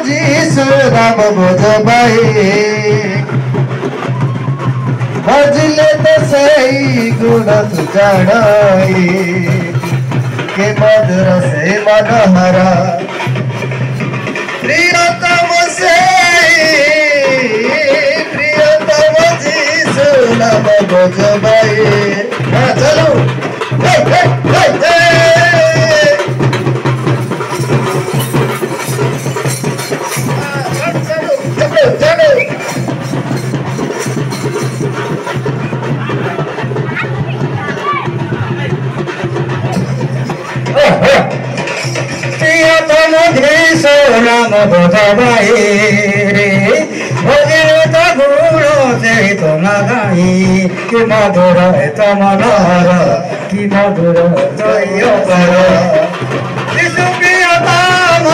जीसु नाम भजबाई भजले तो सही गुण सुजाड़ाई के मधुर से मनोहरा प्रियतम से प्रियतम जीसु नाम भजबाई चलो नाम भजबाई भजले तो गुण से तो लगाई कि मधुर तो मनोहर कि मधुर जय कर शिशु प्रियतम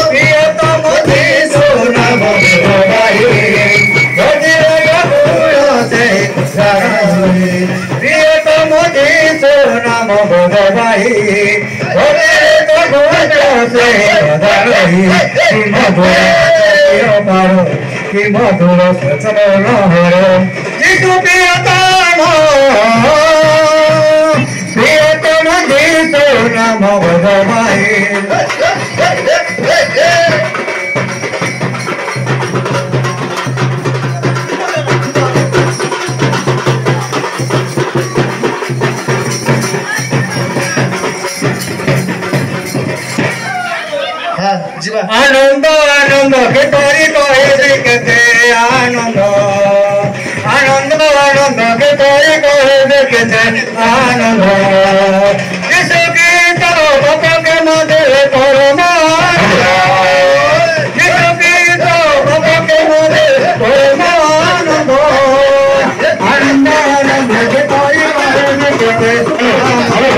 प्रियतम जीसु नाम भजबाई भजले तो गुण से लगाई प्रियतम जीसु नाम भजबाई भजले तो गुण से लगाई कि मधुर कि मधुर मनोहर जीसु प्रियतम प्रियतम जीसु नाम भजबाई आनंद आनंद के तोरी कहे कहते आनंद आनंद आनंद के तोरी कहे कहते आनंद यीशु की तरफ के मध्य परमानंद यीशु की तरफ के मध्य परमानंद आनंद आनंद के तोरी कहे कहते आनंद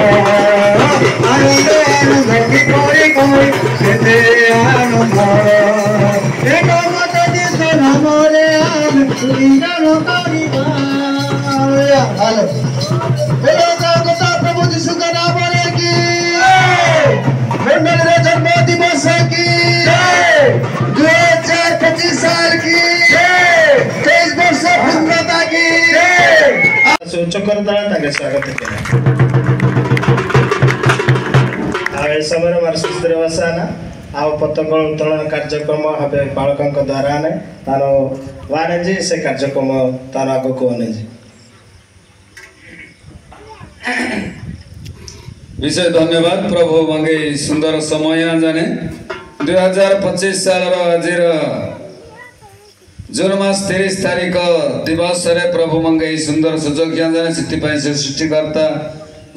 आनंद की तोरी कहते प्रभु यीशु का नाम की जन्म दिवस की 2025 साल की 23 वर्ष पूर्णता की चक्रधर स्वागत समय वर्षना आ पताका उत्तोलन कार्यक्रम हे बालकों द्वारा ने तार वाने से कार्यक्रम तार आग को विशेष धन्यवाद प्रभु मंगे सुंदर समय जाने 2025 साल आज जून मास 23 तारीख दिवस रे प्रभु मंगे सुंदर सुजोग जाने से सृष्टिकर्ता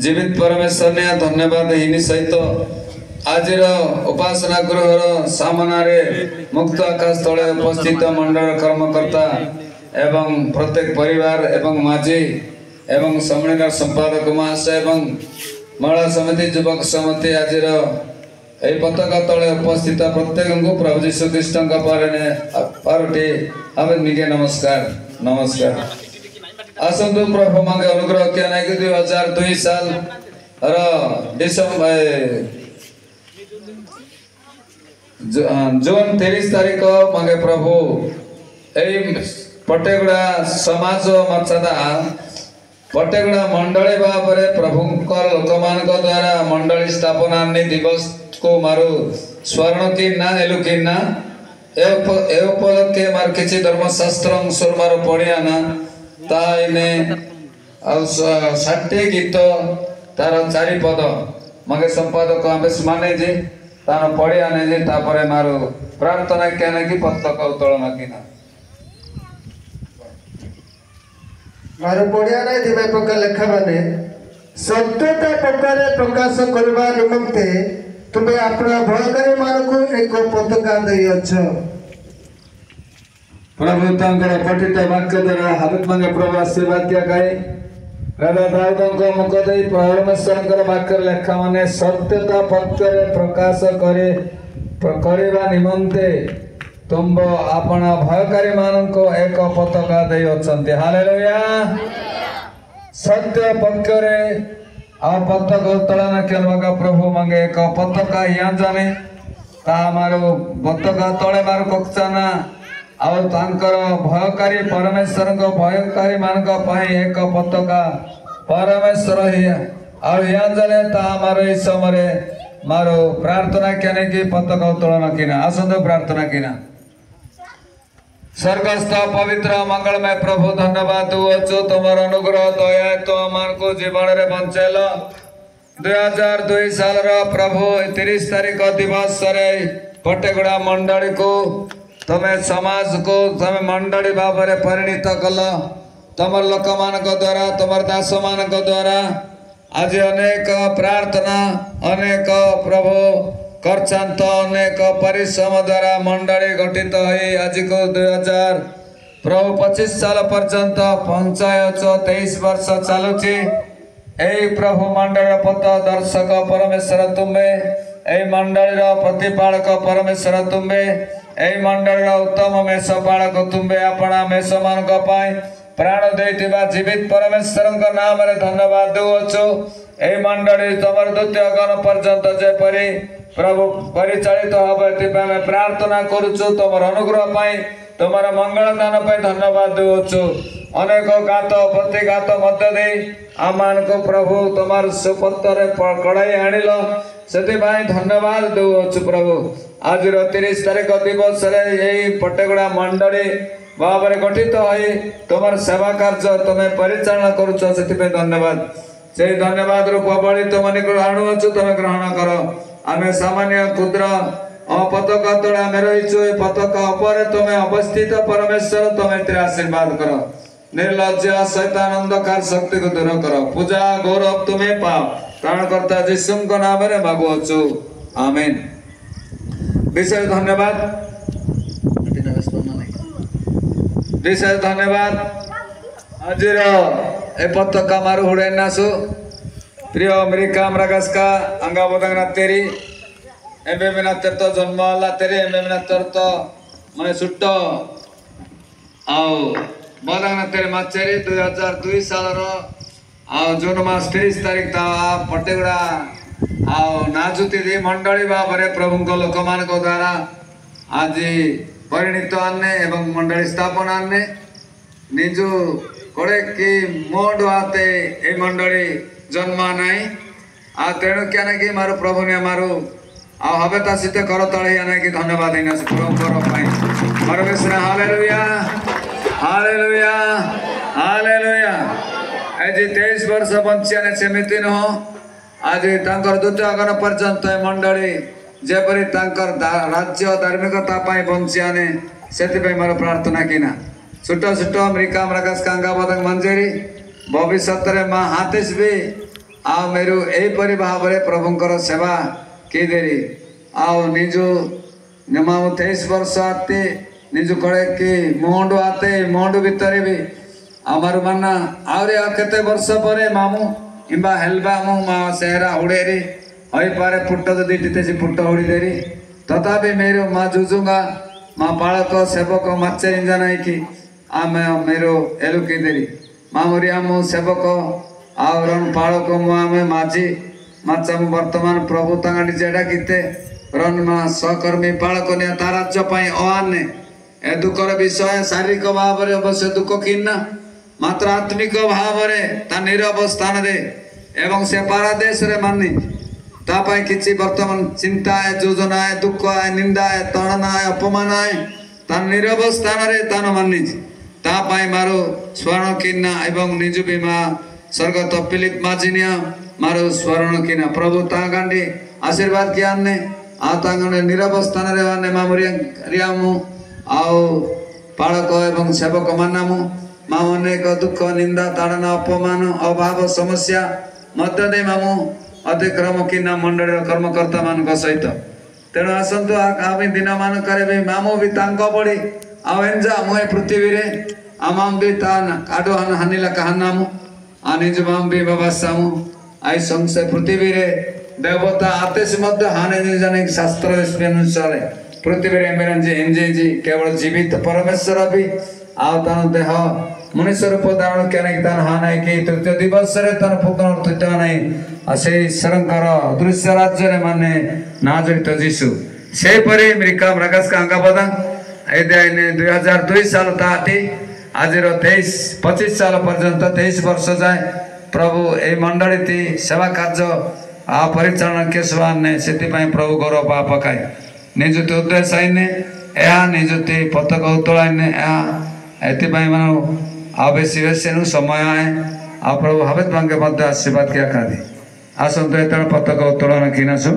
जीवित परमेश्वर ने धन्यवाद हिनी सहित आज उपासना गृह सामना मुक्त आकाश तले उपस्थित मंडल कर्मकर्ता एवं प्रत्येक परिवार एवं माझी एवं सम्मेलन संपादक महाशय एवं महिला समिति युवक समिति आज पताका तले उपस्थित प्रत्येक को प्रभु यीशु कृष्ण पार्टी हमें निके नमस्कार नमस्कार आसंतु प्रभु मांगे अनुग्रह किया नहीं कि 2002 साल डिसेम्बर जून 23 तारीख मांगे प्रभु पटेगुड़ा समाज मर्यादा पटेगुड़ा मंडली भाव प्रभु लोक मान द्वारा मंडली स्थापना दिवस को मारू स्वर्ण की ना एलु की ना ए उपलक्षे मार किसी धर्मशास्त्र मार पढ़िया ना ताने 60 गीत तार 4 पद मगे संपादक आमेश माने जी तार पढ़िया ने जी तापर मारू प्रार्थना क्या ना कि पताका उत्तोलन की ना मारू पढ़िया नहीं दिवे प्रकार लेखा माने सत्यता प्रकार प्रकाश करबा निमंते तुम्हें अपना भयकारी मान को एक पताका दई अछ प्रभु तांकर पठित वाक्य द्वारा हालत मांगे प्रभु आशीर्वाद दिया गए राजा दाऊद मुख दे परमेश्वर वाक्य लेखा माने सत्यता पक्ष प्रकाश करे करवा निमंते तुम आपण भयकारी मान को एक पताका दे अछंती हालेलुया सत्य पक्ष आ पताका उत्तोलन केलवा प्रभु मांगे एक पताका यहाँ जाने ତାହା ମାରୁ ପତାକା ତଳେ ମାରୁ କକ୍ସାନା ଆଉ ତାଙ୍କର ଭୟକାରୀ ପରମେଶ୍ୱରଙ୍କ ଭୟକାରୀ ମାନଙ୍କ ପାଇଁ ଏକ ପତାକା ପରମେଶ୍ୱର ଆଉ ଜାଣେ ତାହା ମାରୁ ଏଇ ସମୟରେ ମାରୁ ପ୍ରାର୍ଥନା କେନେ କି ପତାକା ଉତ୍ତୋଳନ କିନା ଆସନ୍ତୁ ପ୍ରାର୍ଥନା କିନା स्वर्गस्थ पवित्र मंगलमय प्रभु धन्यवाद देउछु तुमर अनुग्रह दया तो अमान को जीवन रे बंचेल 2002 साल रो प्रभु 30 तारीख दिवस रे पटेगुड़ा मंडली को तमे समाज को तमे मंडली भाव रे परिणत कल तुमर लोक मान द्वारा तुमर दास मान द्वारा आज अनेक प्रार्थना अनेक प्रभु करछांत अनेक परिश्रम द्वारा मंडली गठित होई आज को 2025 साल पर्यंत पंचायत 23 वर्ष चलुची ए प्रभु मंडल पथ दर्शक परमेश्वर तुम्बे ए मंडल प्रतिपालक परमेश्वर तुम्बे ए मंडल उत्तम मेषपालक तुम्बे अपना मेष मान प्राण देइतिबा जीवित परमेश्वर नाम रे धन्यवाद देउछु ए मंडली तुमर द्वितीय गण पर्यंत जेपरी प्रभु परिचालित हम प्रार्थना करुचु तुम अनुग्रह पाई तुम मंगल दान पाई धन्यवाद देउछु अनेक घात प्रतिघात मध्य दे आम को प्रभु तुम सुपत्तर कड़ाई आनिल से धन्यवाद देउछु प्रभु आज 30 तारीख दिवस यही पटेगुड़ा मंडली भाव गठित होई तुम सेवा कार्य तुम्हें परिचालना करुच से धन्यवाद से धन्यवाद रूप बड़ी तुम आणुचु तुम ग्रहण कर आम सामान्य क्षुद्र पताका तले आम रहीचु पताका उपर तुम अवस्थित परमेश्वर तुम आशीर्वाद कर निर्लज्ज शैतान अंधकार शक्ति को दूर कर पूजा गौरव तुम्हें पाओ प्राणकर्ता यीशु नाम रे मागुचु आमीन विशेष धन्यवाद विशेष धन्यवाद आज ए पताका मारू हुड़े नासु प्रिय अमेरिका मृगस का अंगा बदंगना तेरी एबे में नातर तो जन्म होला तेरे एबे में नातर तो मैं सुट्टो आओ बदंगना तेरे माचेरी 2002 साल रो आओ जून मास 30 तारीख ता पटेगुड़ा आओ नाजुती दी मंडली भाव प्रभु को लोक मान को द्वारा आज परिणित आने एवं मंडली स्थापना आने निजु कोड़े की मोड आते ए मंडली जन्म नाई आ तेणु क्या ना कि मारो प्रभु ने मारो आ हबे ता सिते कर तळे ना कि धन्यवाद देना से प्रभु करो पाई परमेश्वर हालेलुया हालेलुया हालेलुया आज 23 वर्ष बंचियाने सेमिति न हो आज तांकर द्वितीय गण पर्यंत मंडली जेपरी तांकर राज्य धार्मिकता पाई बंचियाने सेति पे मारो प्रार्थना किना छोट छोट अमेरिका मृगस कांगा बदंग मंजेरी भविष्य रे माँ हाथेस भी आओ मेरू एपरी भाव प्रभुंकर सेवा की देरी आओ निजु नमाऊ 23 वर्ष आते निजु कड़े की मोंडू आते मोंडू भितर भी आमार माना आवरे केते वर्ष परे मामू इम्बा हेल्बा मु मा सेहरा उड़ेरी होई पारे पुट्ट जदी टितेसी पुट्ट उड़ी देरी तथापि मेरू माँ जुजुंगा माँ बालक सेवक माचे इंजा नहीं की आमे मेरो एलुकी देरी मामुरिया मु सेवक आवरण पालक मु आमे माझी माचा मु वर्तमान प्रभु तांगाडी जेडा किते रन मा सहकर्मी पालक ने ताराज्य पई ओआने ए दुखर विषय शारीरिक भाव रे अवश्य दुख किन्ना मात्र आत्मिक भाव रे ता नीरव स्थान रे एवं से पारादेश रे मानी ता पई किछि वर्तमान चिंता है योजना है दुख है निंदा है ताड़ना है अपमान है ता नीरव स्थान रे तान मानी ता पाई मारो स्वर्ण किन्ना एवं निजु बीमा स्वर्गत फिलिप माजिनिया मारो स्वर्ण किन्ना प्रभु तांगांडी आशीर्वाद कियाने आ तांगने नीरव स्थान रे वाने मामुरिया रियामु आओ पालक एवं सेवक मानामु मा अनेक दुख निंदा ताड़ना अपमान अभाव समस्या मध्य दे मामु अतिक्रम किन्ना मंडली कर्मकर्ता मान सहित तेणु आसतु आगामी दिन मान करे मामु भी तांको पड़ी आवेंजा मुए पृथ्वी रे आमाम भी तान आडो हानिला कहनामु आनिज माम भी बाबा सामु आई संसे पृथ्वी रे देवता आतेश मध्य हानि जने शास्त्र अनुसार पृथ्वी रे मेरन जे एंजे जी केवल जीवित परमेश्वर भी आव तान देह मनुष्य रूप धारण केने तान हानाय कि तृतीय दिवस रे तान पुतन तुता नै आसे शरणकर दृश्य राज्य रे माने नाजरित जीसु सेपरी अमेरिका मृगास का अंगापदा आईने 2002 साल ताटी आज 23-25 साल पर्यंत 23 वर्ष जाए प्रभु ए मंडली ती सेवा कार्य आ परिचालन केशवाने से प्रभु गौरव पा पकाए निजुति उद्देश्य आईने निजुति पताका उत्तोलने एपाई मान आ बेसी बेसी समय आए आ प्रभु हबेत मांगे मध्य आशीर्वाद क्या खादी आसतु एत पताका उत्तोलन किनासु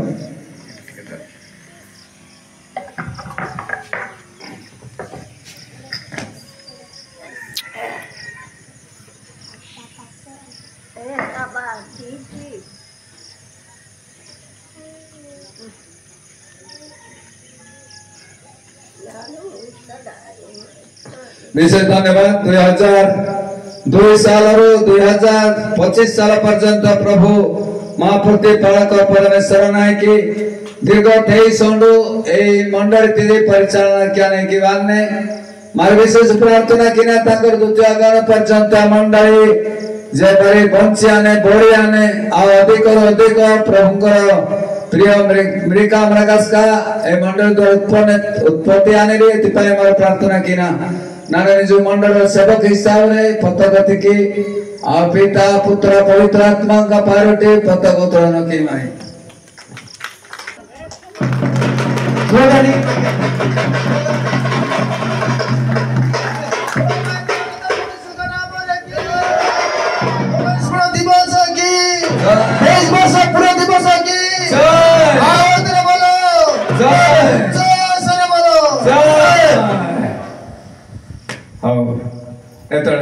विशेष धन्यवाद 2002 साल 2025 साल पर्यंत प्रभु महाप्रति पालक परमेश्वर नायक दीर्घ 23 मंडली परिचालना क्या नहीं कि वाने मार विशेष प्रार्थना किना ताकर द्वितीय गण पर्यंत मंडली जेपरी बंचियाने बोड़ियाने अधिक प्रभुंकर प्रिय अमेरिका मृगास्का ए मंडल द्वारा उत्पत्ति आने मोर प्रार्थना किना नाना निज मंडल सेवक हिसाब से पताका की पिता पुत्र पवित्र आत्मा का पारोटी पताका उत्तोलन की माई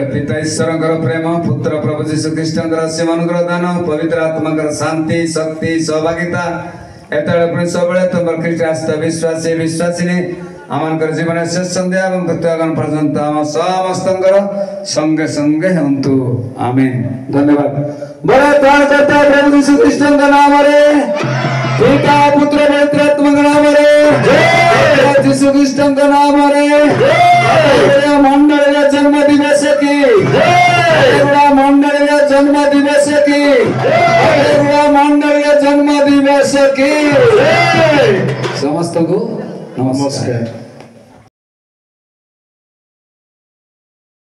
पिता ईश्वर प्रेम पुत्र प्रभु जीशु ख्रीष्ट अनुग्रह दान पवित्र आत्मा शांति शक्ति सहभागिता एत सब तुम ख्रीष्ट आस्था विश्वासी विश्वासिनी आम जीवन शेष संध्या और प्रत्यागन पर्यंत आम समस्त संगे संगे हंतु आमीन धन्यवाद बड़ा त्राणकर्ता प्रभु जीशु ख्रीष्ट नाम रे पिता पुत्र पवित्र आत्मा नाम रे जीशु ख्रीष्ट नाम रे मंडल जन्म दिवस की मंडल जन्म दिवस की मंडल जन्म दिवस की समस्त को नमस्कार।